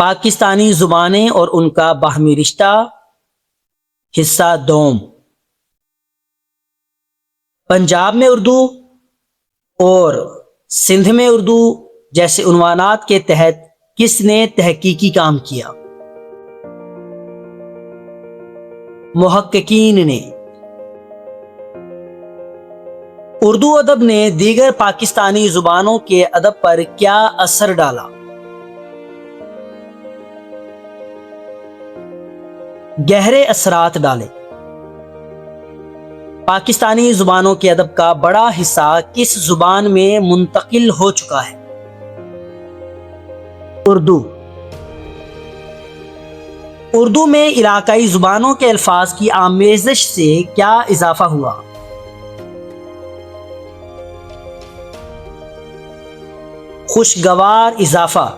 پاکستانی زبانیں اور ان کا باہمی رشتہ، حصہ دوم۔ پنجاب میں اردو اور سندھ میں اردو جیسے عنوانات کے تحت کس نے تحقیقی کام کیا؟ محققین نے۔ اردو ادب نے دیگر پاکستانی زبانوں کے ادب پر کیا اثر ڈالا؟ گہرے اثرات ڈالے۔ پاکستانی زبانوں کے ادب کا بڑا حصہ کس زبان میں منتقل ہو چکا ہے؟ اردو۔ اردو میں علاقائی زبانوں کے الفاظ کی آمیزش سے کیا اضافہ ہوا؟ خوشگوار اضافہ۔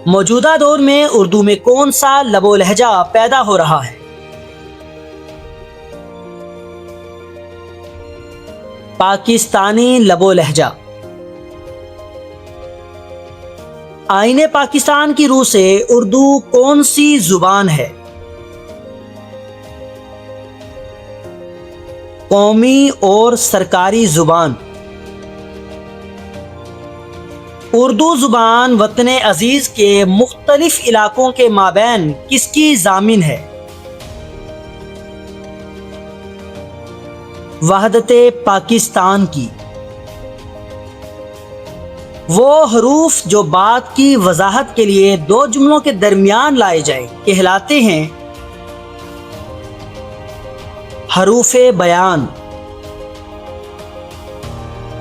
موجودہ دور میں اردو میں کون سا لب و لہجہ پیدا ہو رہا ہے؟ پاکستانی لب و لہجہ۔ آئین پاکستان کی روح سے اردو کون سی زبان ہے؟ قومی اور سرکاری زبان۔ اردو زبان وطن عزیز کے مختلف علاقوں کے مابین کس کی ضامن ہے؟ وحدت پاکستان کی۔ وہ حروف جو بات کی وضاحت کے لیے دو جملوں کے درمیان لائے جائیں کہلاتے ہیں حروف بیان۔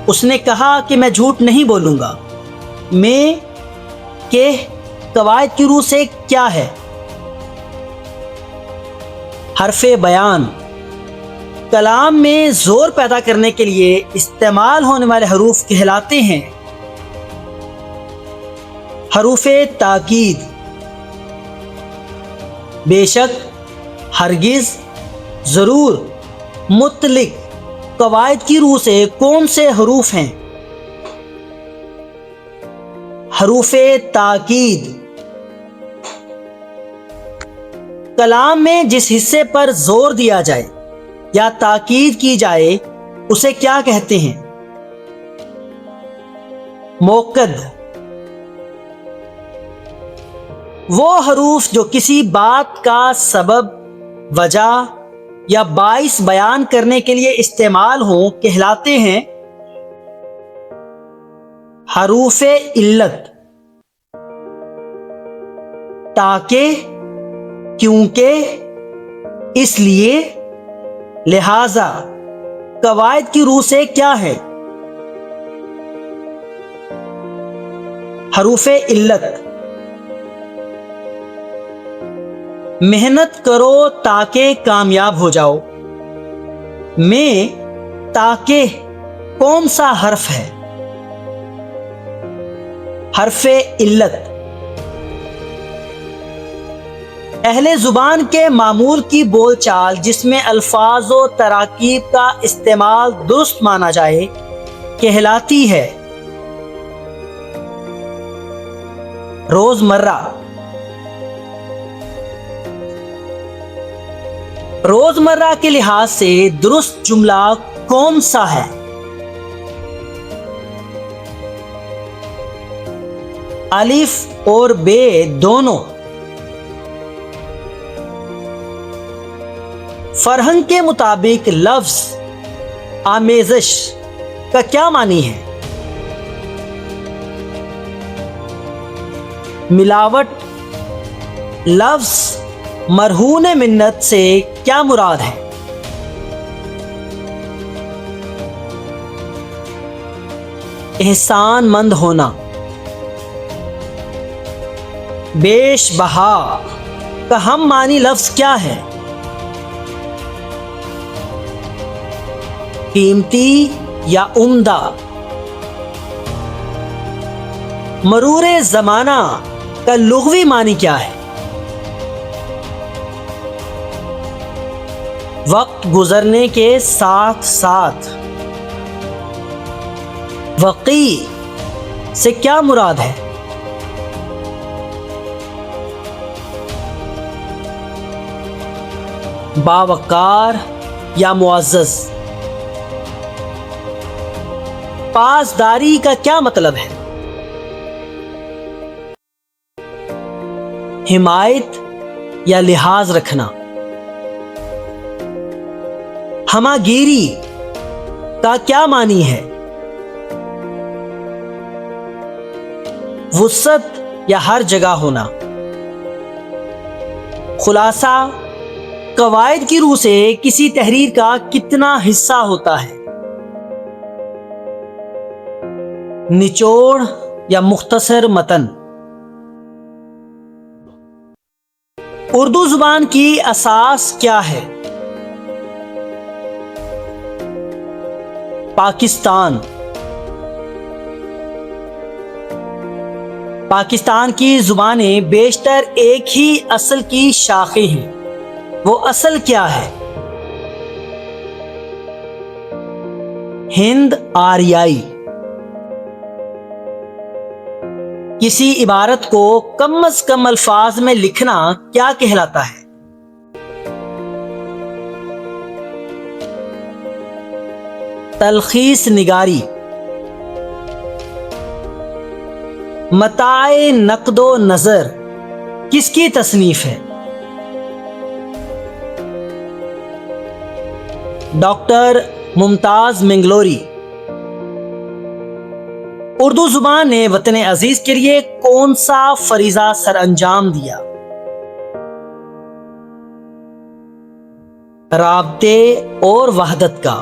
اس نے کہا کہ میں جھوٹ نہیں بولوں گا۔ میں کہ قواعد کی روح سے کیا ہے؟ حرف بیان۔ کلام میں زور پیدا کرنے کے لیے استعمال ہونے والے حروف کہلاتے ہیں حروف تاکید۔ بے شک، ہرگز، ضرور، مطلق قواعد کی روح سے کون سے حروف ہیں؟ حروف تاکید۔ کلام میں جس حصے پر زور دیا جائے یا تاکید کی جائے اسے کیا کہتے ہیں؟ موکد۔ وہ حروف جو کسی بات کا سبب، وجہ یا باعث بیان کرنے کے لیے استعمال ہوں کہلاتے ہیں حروف علت۔ تاکہ، کیونکہ، اس لیے، لہذا، قواعد کی روح سے کیا ہے؟ حروف علت۔ محنت کرو تاکہ کامیاب ہو جاؤ۔ میں تاکہ کون سا حرف ہے؟ حرف علت۔ اہل زبان کے معمول کی بول چال جس میں الفاظ و تراکیب کا استعمال درست مانا جائے کہلاتی ہے روزمرہ۔ روزمرہ کے لحاظ سے درست جملہ کون سا ہے؟ الف اور بے دونوں۔ فرہنگ کے مطابق لفظ آمیزش کا کیا معنی ہے؟ ملاوٹ۔ لفظ مرہون منت سے کیا مراد ہے؟ احسان مند ہونا۔ بیش بہا کا ہم معنی لفظ کیا ہے؟ قیمتی یا عمدہ۔ مرور زمانہ کا لغوی معنی کیا ہے؟ وقت گزرنے کے ساتھ ساتھ۔ وقی سے کیا مراد ہے؟ باوقار یا معزز؟ پاسداری کا کیا مطلب ہے؟ حمایت یا لحاظ رکھنا؟ ہمہ گیری کا کیا معنی ہے؟ وسعت یا ہر جگہ ہونا؟ خلاصہ، قواعد کی روح سے کسی تحریر کا کتنا حصہ ہوتا ہے؟ نچوڑ یا مختصر متن؟ اردو زبان کی اساس کیا ہے؟ پاکستان۔ پاکستان کی زبانیں بیشتر ایک ہی اصل کی شاخیں ہیں، وہ اصل کیا ہے؟ ہند آریائی۔ کسی عبارت کو کم از کم الفاظ میں لکھنا کیا کہلاتا ہے؟ تلخیص نگاری۔ متاع نقد و نظر کس کی تصنیف ہے؟ ڈاکٹر ممتاز منگلوری۔ اردو زبان نے وطن عزیز کے لیے کون سا فریضہ سر انجام دیا؟ رابطے اور وحدت کا۔